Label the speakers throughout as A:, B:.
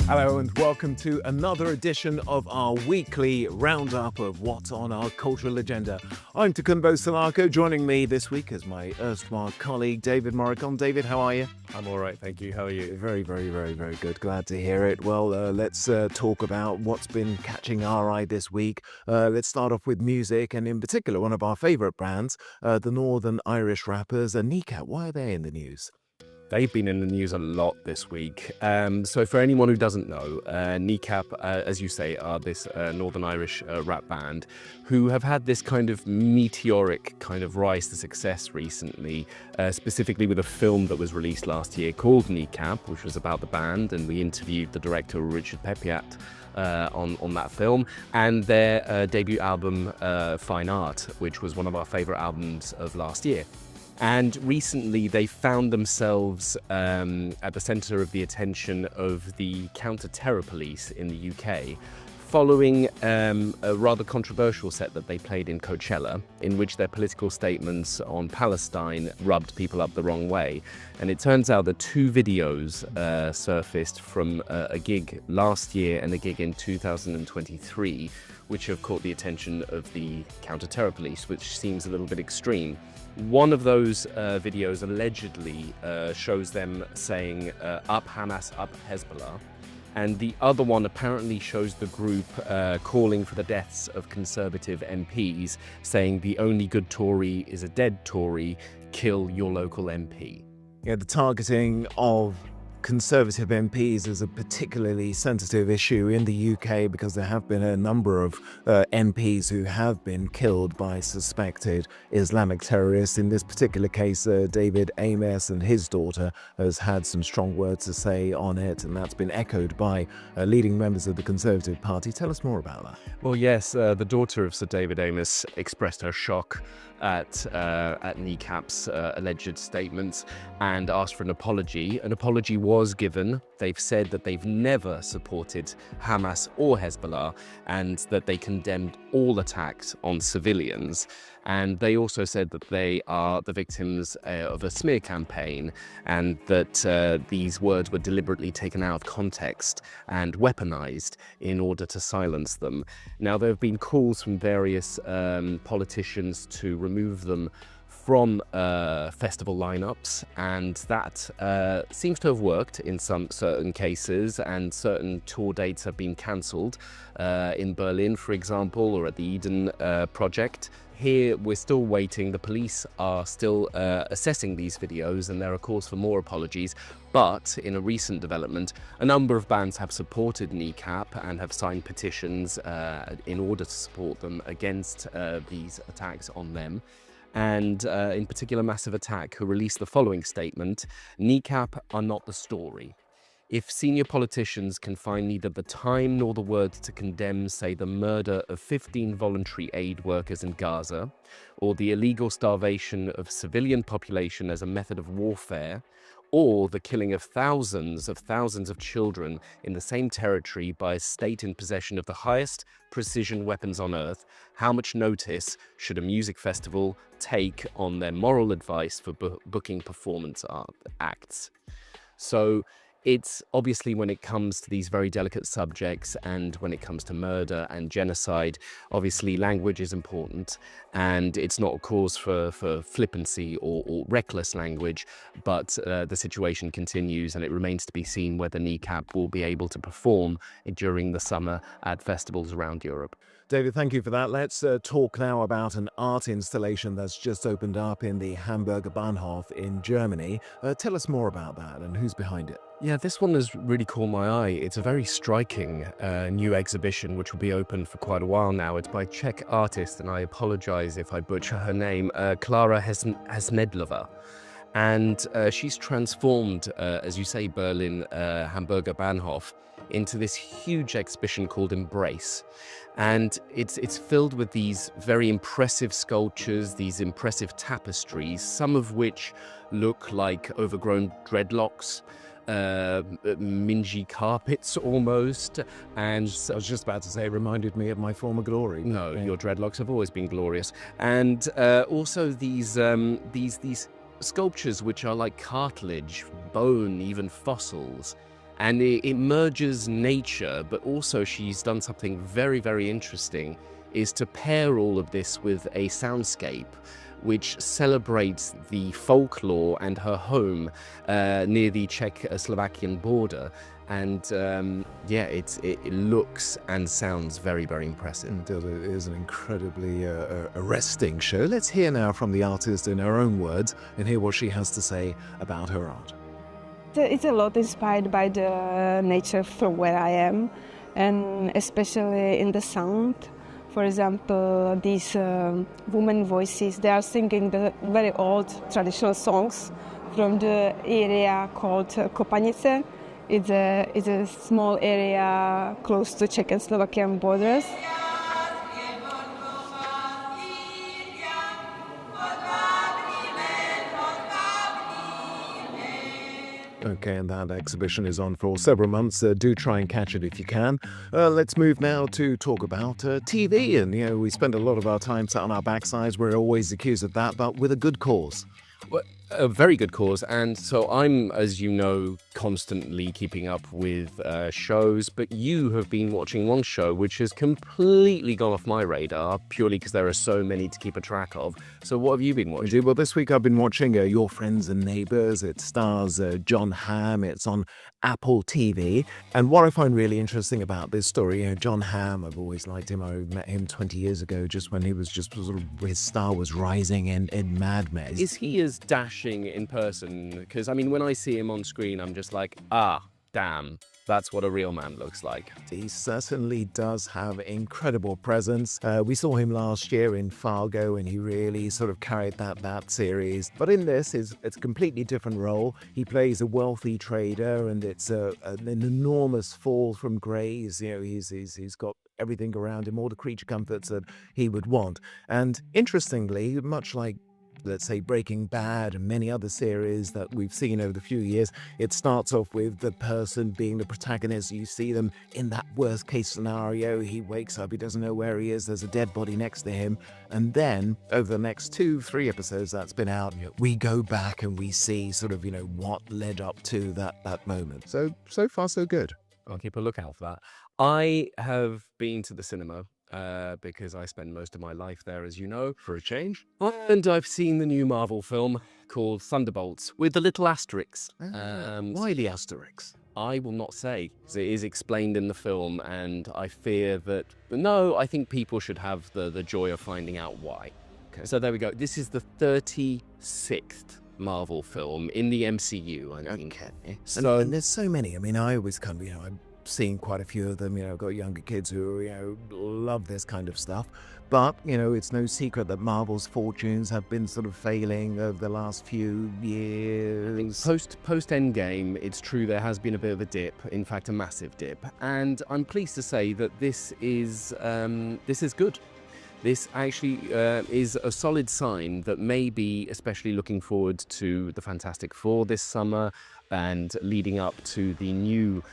A: Hello and welcome to another edition of our weekly roundup of what's on our cultural agenda. I'm Takumbo Salako. Joining me this week is my erstwhile colleague David Morricon. David, how are you?
B: I'm all right, thank you. How are you?
A: Very good. Glad to hear it. Well, let's talk about what's been catching our eye this week. Let's start off with music, and in particular, one of our favourite bands, the Northern Irish rappers, Anika. Why are they in the news?
B: They've been in the news a lot this week. So for anyone who doesn't know, Kneecap, as you say, are this Northern Irish rap band who have had this kind of meteoric kind of rise to success recently, specifically with a film that was released last year called Kneecap, which was about the band, and we interviewed the director Richard Pepiat on that film, and their debut album Fine Art, which was one of our favourite albums of last year. And recently they found themselves at the centre of the attention of the counter-terror police in the UK, following a rather controversial set that they played in Coachella, in which their political statements on Palestine rubbed people up the wrong way. And it turns out that two videos surfaced from a gig last year and a gig in 2023, which have caught the attention of the counter-terror police, which seems a little bit extreme. One of those videos allegedly shows them saying, up Hamas, up Hezbollah. And the other one apparently shows the group calling for the deaths of Conservative MPs, saying the only good Tory is a dead Tory, kill your local MP.
A: Yeah, the targeting of Conservative MPs is a particularly sensitive issue in the UK because there have been a number of MPs who have been killed by suspected Islamic terrorists. In this particular case, David Amess and his daughter has had some strong words to say on it, and that's been echoed by leading members of the Conservative Party. Tell us more about that.
B: Well, yes, the daughter of Sir David Amess expressed her shock at Kneecap's alleged statements and asked for an apology. An apology was given. They've said that they've never supported Hamas or Hezbollah and that they condemned all attacks on civilians. And they also said that they are the victims of a smear campaign and that these words were deliberately taken out of context and weaponized in order to silence them. Now, there have been calls from various politicians to remove them from festival lineups, and that seems to have worked in some certain cases, and certain tour dates have been cancelled in Berlin, for example, or at the Eden Project. Here, we're still waiting. The police are still assessing these videos, and there are calls for more apologies. But in a recent development, a number of bands have supported Kneecap and have signed petitions in order to support them against these attacks on them. And in particular, Massive Attack, who released the following statement: Kneecap are not the story. If senior politicians can find neither the time nor the words to condemn, say, the murder of 15 voluntary aid workers in Gaza, or the illegal starvation of civilian population as a method of warfare, or the killing of thousands of children in the same territory by a state in possession of the highest precision weapons on earth, how much notice should a music festival take on their moral advice for booking performance acts? So it's obviously, when it comes to these very delicate subjects and when it comes to murder and genocide, obviously language is important, and it's not a cause for flippancy or reckless language, but the situation continues, and it remains to be seen whether Kneecap will be able to perform during the summer at festivals around Europe.
A: David, thank you for that. Let's talk now about an art installation that's just opened up in the Hamburger Bahnhof in Germany. Tell us more about that and who's behind it.
B: Yeah, this one has really caught my eye. It's a very striking new exhibition which will be open for quite a while now. It's by Czech artist, and I apologize if I butcher her name, Klára Hesmedlová. And she's transformed, as you say, Berlin, Hamburger Bahnhof into this huge exhibition called Embrace. And it's filled with these very impressive sculptures, these impressive tapestries, some of which look like overgrown dreadlocks, mingy carpets almost. And
A: I was just about to say, it reminded me of my former glory.
B: No, your dreadlocks have always been glorious. And also these sculptures which are like cartilage, bone, even fossils. And it merges nature, but also she's done something very, very interesting, is to pair all of this with a soundscape which celebrates the folklore and her home near the Czech-Slovakian border. And yeah, it looks and sounds very, very impressive.
A: It is an incredibly arresting show. Let's hear now from the artist in her own words and hear what she has to say about her art.
C: It's a lot inspired by the nature from where I am, and especially in the sound. For example, these women voices, they are singing the very old traditional songs from the area called Kopanice. It's a small area close to Czech and Slovakian borders.
A: Okay, and that exhibition is on for several months. Do try and catch it if you can. Let's move now to talk about TV. And, we spend a lot of our time sat on our backsides. We're always accused of that, but with a good cause.
B: Well, a very good cause. And so I'm, as you know, constantly keeping up with shows, but you have been watching one show which has completely gone off my radar purely because there are so many to keep a track of. So what have you been watching?
A: Well, this week I've been watching Your Friends and Neighbours. It stars Jon Hamm. It's on Apple TV. And what I find really interesting about this story, Jon Hamm, I've always liked him. I met him 20 years ago, just when he was his star was rising in Mad Men.
B: Is he as dashing in person? Because, I mean, when I see him on screen, I'm just like, damn, that's what a real man looks like.
A: He certainly does have incredible presence. We saw him last year in Fargo, and he really sort of carried that series. But in this, it's a completely different role. He plays a wealthy trader, and it's an enormous fall from grace. He's got everything around him, all the creature comforts that he would want. And interestingly, much like, let's say, Breaking Bad and many other series that we've seen over the few years, it starts off with the person being the protagonist. You see them in that worst case scenario. He wakes up, he doesn't know where he is, there's a dead body next to him. And then over the next 2-3 episodes that's been out, we go back and we see sort of, what led up to that moment. So far so good.
B: I'll keep a lookout for that. I have been to the cinema because I spend most of my life there, as you know.
A: For a change?
B: And I've seen the new Marvel film called Thunderbolts with the little asterisks.
A: Why the asterisks?
B: I will not say. It is explained in the film, and I fear that... No, I think people should have the joy of finding out why. Okay. So there we go. This is the 36th Marvel film in the MCU, I think.
A: Okay. So, and there's so many. I mean, I always kind of, I'm seeing quite a few of them. I've got younger kids who, love this kind of stuff. But, it's no secret that Marvel's fortunes have been sort of failing over the last few years.
B: Post Endgame, it's true there has been a bit of a dip, in fact a massive dip. And I'm pleased to say that this is good. This actually is a solid sign that maybe, especially looking forward to the Fantastic Four this summer and leading up to the new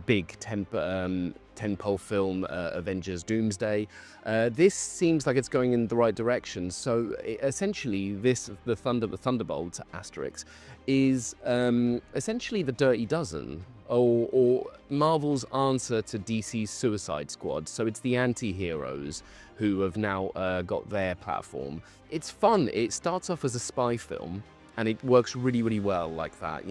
B: big tentpole film, Avengers Doomsday, this seems like it's going in the right direction. So essentially, the Thunderbolts asterisk is essentially the Dirty Dozen, or Marvel's answer to DC's Suicide Squad. So it's the anti-heroes who have now got their platform. It's fun. It starts off as a spy film, and it works really, really well like that.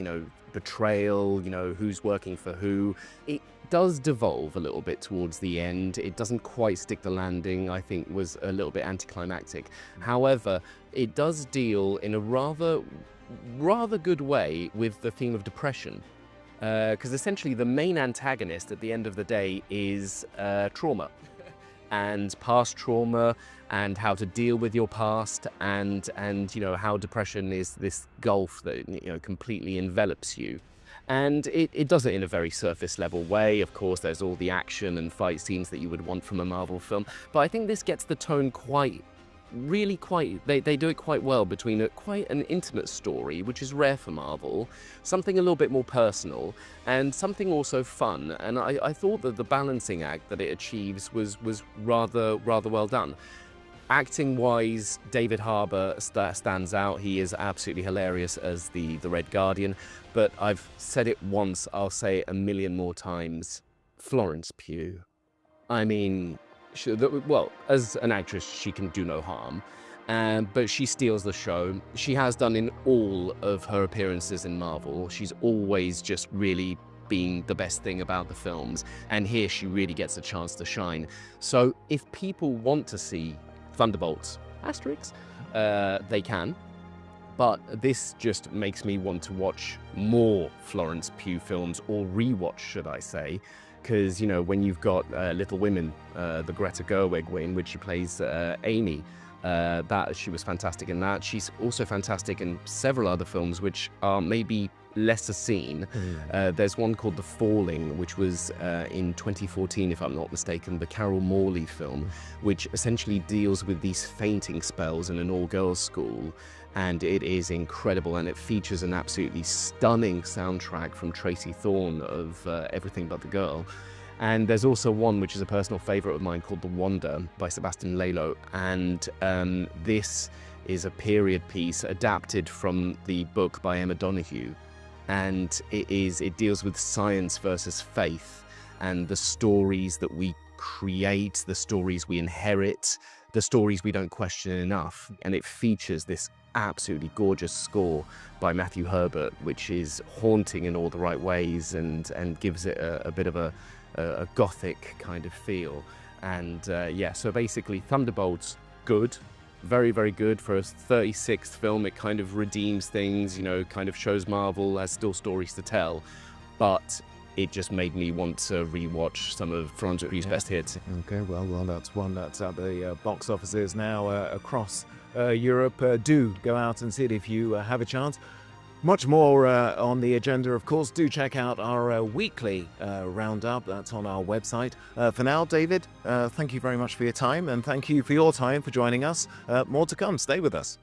B: Betrayal, who's working for who. It does devolve a little bit towards the end. It doesn't quite stick the landing, I think was a little bit anticlimactic. However, it does deal in a rather good way with the theme of depression. Because essentially the main antagonist at the end of the day is trauma. And past trauma, and how to deal with your past, and how depression is this gulf that completely envelops you. And it does it in a very surface level way. Of course, there's all the action and fight scenes that you would want from a Marvel film, but I think this gets the tone they do it quite well between quite an intimate story, which is rare for Marvel, something a little bit more personal, and something also fun. And I thought that the balancing act that it achieves was rather well done. Acting-wise, David Harbour stands out. He is absolutely hilarious as the Red Guardian. But I've said it once, I'll say it a million more times. Florence Pugh. I mean, well, as an actress, she can do no harm. But she steals the show. She has done in all of her appearances in Marvel. She's always just really been the best thing about the films. And here she really gets a chance to shine. So if people want to see Thunderbolts, asterisk, they can. But this just makes me want to watch more Florence Pugh films, or rewatch, should I say. Because, you know, when you've got Little Women, the Greta Gerwig in which she plays Amy, that she was fantastic in that. She's also fantastic in several other films which are maybe lesser seen. There's one called The Falling, which was in 2014, if I'm not mistaken, the Carol Morley film, which essentially deals with these fainting spells in an all-girls school. And it is incredible, and it features an absolutely stunning soundtrack from Tracy Thorn of Everything But the Girl. And there's also one which is a personal favourite of mine called The Wonder by Sebastian Lello. And this is a period piece adapted from the book by Emma Donoghue. And it deals with science versus faith, and the stories that we create, the stories we inherit, the stories we don't question enough. And it features this absolutely gorgeous score by Matthew Herbert, which is haunting in all the right ways and gives it a bit of a gothic kind of feel. And yeah, so basically Thunderbolts, good. Very, very good for a 36th film. It kind of redeems things, you know, kind of shows Marvel has still stories to tell. But it just made me want to rewatch some of Florence Pugh's best hits.
A: Okay, well, that's one that's at the box offices now across Europe. Do go out and see it if you have a chance. Much more on the agenda, of course. Do check out our weekly roundup. That's on our website. For now, David, thank you very much for your time, and thank you for your time for joining us. More to come. Stay with us.